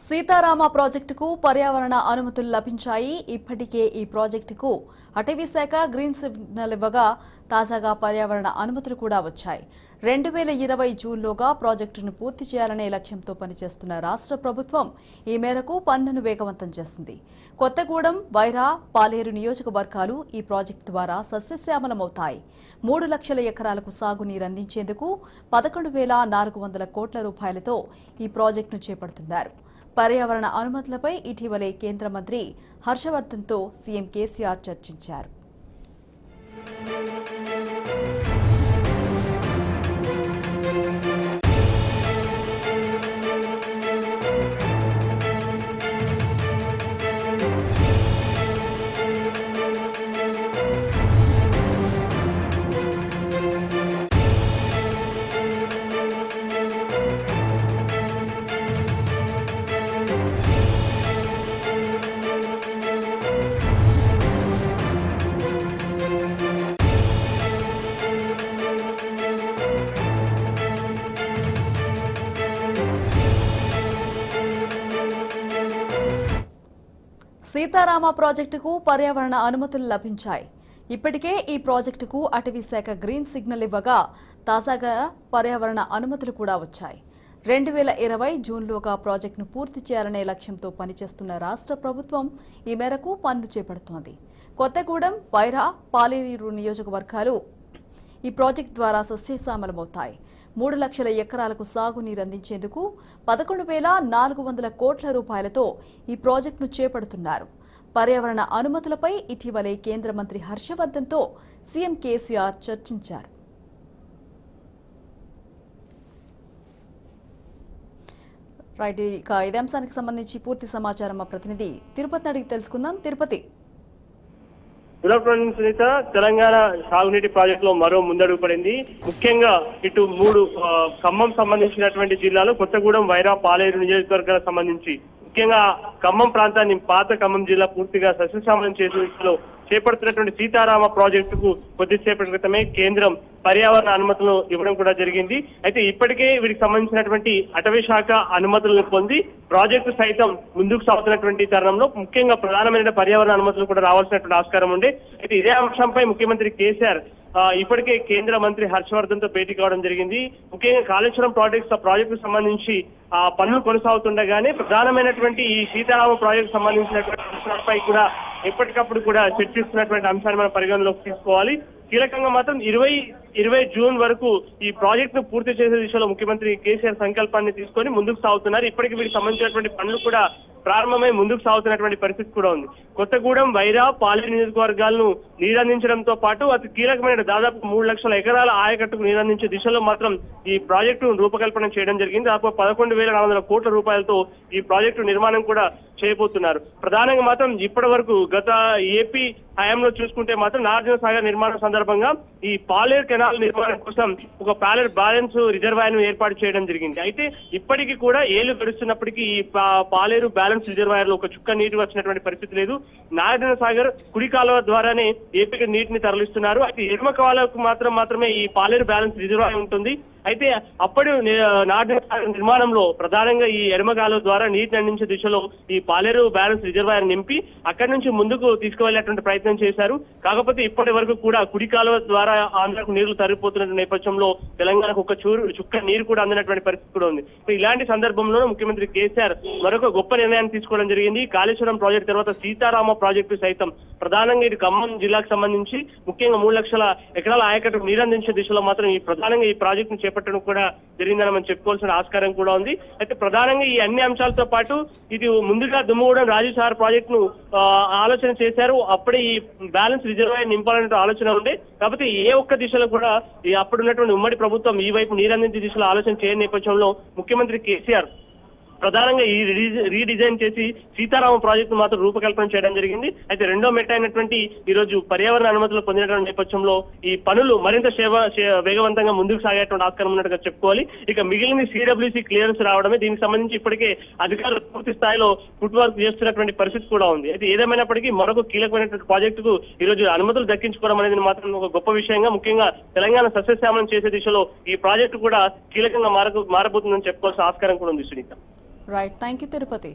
సీతారామ ప్రాజెక్టుకు పర్యావరణ అనుమతులు లభించాయి. ఇప్పటికే ఈ ప్రాజెక్టుకు అటవీ శాఖ గ్రీన్ సిగ్నల్ ఇవ్వగా తాజాగా పర్యావరణ అనుమతులు కూడా వచ్చాయి. 2020 జూన్లోగా ప్రాజెక్టును పూర్తి చేయాలనే లక్ష్యంతో పనిచేస్తున్న రాష్ట్ర ప్రభుత్వం ఈ మేరకు పనులను వేగవంతం చేసింది. కొత్తగూడెం, వైరా, పాలేరు నియోజకవర్గాలు ఈ ప్రాజెక్టు ద్వారా సస్యశ్యామలమవుతాయి. 3 లక్షల ఎకరాలకు సాగునీరు అందించేందుకు 11,400 కోట్ల రూపాయలతో ఈ ప్రాజెక్టును చేపడుతున్నారు. పర్యావరణ అనుమతులపై ఇటీవలే కేంద్ర మంత్రి హర్షవర్ధన్తో సీఎం కేసీఆర్ చర్చించారు. సీతారామ ప్రాజెక్టుకు పర్యావరణ అనుమతులు లభించాయి. ఇప్పటికే ఈ ప్రాజెక్టుకు అటవీ శాఖ గ్రీన్ సిగ్నల్ ఇవ్వగా తాజాగా పర్యావరణ అనుమతులు కూడా వచ్చాయి. 2020 జూన్లోగా ప్రాజెక్టును పూర్తి చేయాలనే లక్ష్యంతో పనిచేస్తున్న రాష్ట్ర ప్రభుత్వం ఈ మేరకు పనులు చేపడుతోంది. కొత్తగూడెం, వైరా, పాలేరు నియోజకవర్గాలు ఈ ప్రాజెక్టు ద్వారా సస్యశ్యామలమవుతాయి. 3 లక్షల ఎకరాలకు సాగునీరు అందించేందుకు 11,400 కోట్ల రూపాయలతో ఈ ప్రాజెక్టును చేపడుతున్నారు. పర్యావరణ అనుమతులపై ఇటీవలే కేంద్ర మంత్రి హర్షవర్ధన్తో సీఎం కేసీఆర్ చర్చించారు. రైట్, ఇక ఇదే అంశానికి సంబంధించి పూర్తి సమాచారం మా ప్రతినిధి తిరుపతి అడిగి తెలుసుకుందాం. తిరుపతి, సునీత, తెలంగాణ సాగునీటి ప్రాజెక్టులో మరో ముందడుగు పడింది. ముఖ్యంగా ఇటు 3 ఖమ్మం సంబంధించినటువంటి జిల్లాలు కొత్తగూడెం, వైరా, పాలేరు నియోజకవర్గాలకు సంబంధించి ముఖ్యంగా ఖమ్మం ప్రాంతాన్ని పాత ఖమ్మం జిల్లా పూర్తిగా సస్యశ్యామలం చేసేందుకు చేపడుతున్నటువంటి సీతారామ ప్రాజెక్టుకు కొద్దిసేపటి క్రితమే కేంద్రం పర్యావరణ అనుమతులు ఇవ్వడం కూడా జరిగింది. అయితే ఇప్పటికే వీటికి సంబంధించినటువంటి అటవీ శాఖ అనుమతులను పొంది ప్రాజెక్టు సైతం ముందుకు సాగుతున్నటువంటి తరుణంలో ముఖ్యంగా ప్రధానమైన పర్యావరణ అనుమతులు కూడా రావాల్సినటువంటి ఆస్కారం ఉండే. అయితే ఇదే అంశంపై ముఖ్యమంత్రి కేసీఆర్ ఇప్పటికే కేంద్ర మంత్రి హర్షవర్ధన్ తో భేటీ కావడం జరిగింది. ముఖ్యంగా కాళేశ్వరం ప్రాజెక్టు సంబంధించి పనులు కొనసాగుతుండగానే ప్రధానమైనటువంటి ఈ సీతారామ ప్రాజెక్టు సంబంధించినటువంటి అంశాలపై కూడా ఎప్పటికప్పుడు కూడా చర్చిస్తున్నటువంటి అంశాన్ని మనం పరిగణలోకి తీసుకోవాలి. కీలకంగా మాత్రం 2020 జూన్ వరకు ఈ ప్రాజెక్ట్ ను పూర్తి చేసే దిశలో ముఖ్యమంత్రి కేసీఆర్ సంకల్పాన్ని తీసుకొని ముందుకు సాగుతున్నారు. ఇప్పటికీ వీటికి సంబంధించినటువంటి పనులు కూడా ప్రారంభమై ముందుకు సాగుతున్నటువంటి పరిస్థితి కూడా ఉంది. కొత్తగూడెం, వైరా, పాలేరు నియోజకవర్గాలను నీరందించడంతో పాటు అతి కీలకమైన దాదాపు 3 లక్షల ఎకరాల ఆయకట్టుకు నీరందించే దిశలో మాత్రం ఈ ప్రాజెక్టు రూపకల్పన చేయడం జరిగింది. దాదాపు 11,400 కోట్ల రూపాయలతో ఈ ప్రాజెక్టు నిర్మాణం కూడా చేయబోతున్నారు. ప్రధానంగా మాత్రం ఇప్పటి వరకు గత ఏపీ హయాంలో చూసుకుంటే మాత్రం నాగార్జున సాగర్ నిర్మాణం సందర్భంగా ఈ పాలేరు కెనాల్ నిర్మాణం కోసం ఒక పాలేరు బ్యాలెన్స్ రిజర్వాయర్ ను ఏర్పాటు చేయడం జరిగింది. అయితే ఇప్పటికీ కూడా ఏళ్లు గడుస్తున్నప్పటికీ ఈ పాలేరు బ్యాలెన్స్ రిజర్వాయర్ లో ఒక చుక్క నీటి వచ్చినటువంటి పరిస్థితి లేదు. నాగార్జున సాగర్ కుడి కాలువ ద్వారానే ఏపీకి నీటిని తరలిస్తున్నారు. అయితే ఎడమ కాలువకు మాత్రమే ఈ పాలేరు బ్యాలెన్స్ రిజర్వాయర్ ఉంటుంది. అయితే అప్పటి నాగార్జున సాగర్ నిర్మాణంలో ప్రధానంగా ఈ ఎడమ కాలువ ద్వారా నీటిని అందించే దిశలో ఈ పాలేరు బ్యాలెన్స్ రిజర్వాయర్ నింపి అక్కడి నుంచి ముందుకు తీసుకువెళ్లేటువంటి ప్రయత్నం చేశారు. కాకపోతే ఇప్పటి వరకు కూడా కుడి కాలువ ద్వారా ఆంధ్రకు నీళ్లు తరిగిపోతున్న నేపథ్యంలో తెలంగాణకు ఒక చుక్క నీరు కూడా అందినటువంటి పరిస్థితి కూడా ఉంది. ఇలాంటి సందర్భంలో ముఖ్యమంత్రి కేసీఆర్ మరొక గొప్ప నిర్ణయాన్ని తీసుకోవడం జరిగింది. కాళేశ్వరం ప్రాజెక్టు తర్వాత సీతారామ ప్రాజెక్టు సైతం ప్రధానంగా ఇది ఖమ్మం జిల్లాకు సంబంధించి ముఖ్యంగా 3 లక్షల ఎకరాల ఆయకట్టుకు నీరందించే దిశలో మాత్రం ఈ ప్రధానంగా ఈ ప్రాజెక్టును చేపట్టడం కూడా జరిగిందని మనం చెప్పుకోవాల్సిన ఆస్కారం కూడా ఉంది. అయితే ప్రధానంగా ఈ అన్ని అంశాలతో పాటు ఇది ముందుగా దుమ్మగూడెం రాజీవ్ ప్రాజెక్టును ఆలోచన చేశారు. అప్పుడే ఈ బ్యాలెన్స్ రిజర్వాయర్ నింపాలనే ఆలోచన ఉండే. కాకపోతే ఏ ఒక్క దిశలో కూడా అప్పుడున్నటువంటి ఉమ్మడి ప్రభుత్వం ఈ వైపు నీరందించే దిశలో ఆలోచన చేయని నేపథ్యంలో ముఖ్యమంత్రి కేసీఆర్ ప్రధానంగా ఈ రీడిజైన్ చేసి సీతారామ ప్రాజెక్టు మాత్రం రూపకల్పన చేయడం జరిగింది. అయితే రెండో మెట్ట అయినటువంటి ఈ రోజు పర్యావరణ అనుమతులు పొందినటువంటి నేపథ్యంలో ఈ పనులు మరింత వేగవంతంగా ముందుకు సాగేటువంటి ఆస్కారం ఉన్నట్టుగా చెప్పుకోవాలి. ఇక మిగిలిన సిడబ్ల్యూసీ క్లియరెన్స్ రావడమే. దీనికి సంబంధించి ఇప్పటికే అధికారులు పూర్తి స్థాయిలో ఫుట్ వర్క్ చేస్తున్నటువంటి పరిస్థితి కూడా ఉంది. అయితే ఏదేమైనప్పటికీ మరొక కీలకమైనటువంటి ప్రాజెక్టుకు ఈ రోజు అనుమతులు దక్కించుకోవడం అనేది మాత్రం ఒక గొప్ప విషయంగా, ముఖ్యంగా తెలంగాణ సస్యశ్యామలం చేసే దిశలో ఈ ప్రాజెక్టు కూడా కీలకంగా మారబోతుందని చెప్పుకోవాల్సిన ఆస్కారం కూడా ఉంది. Sunitha. Right, thank you Tirupati.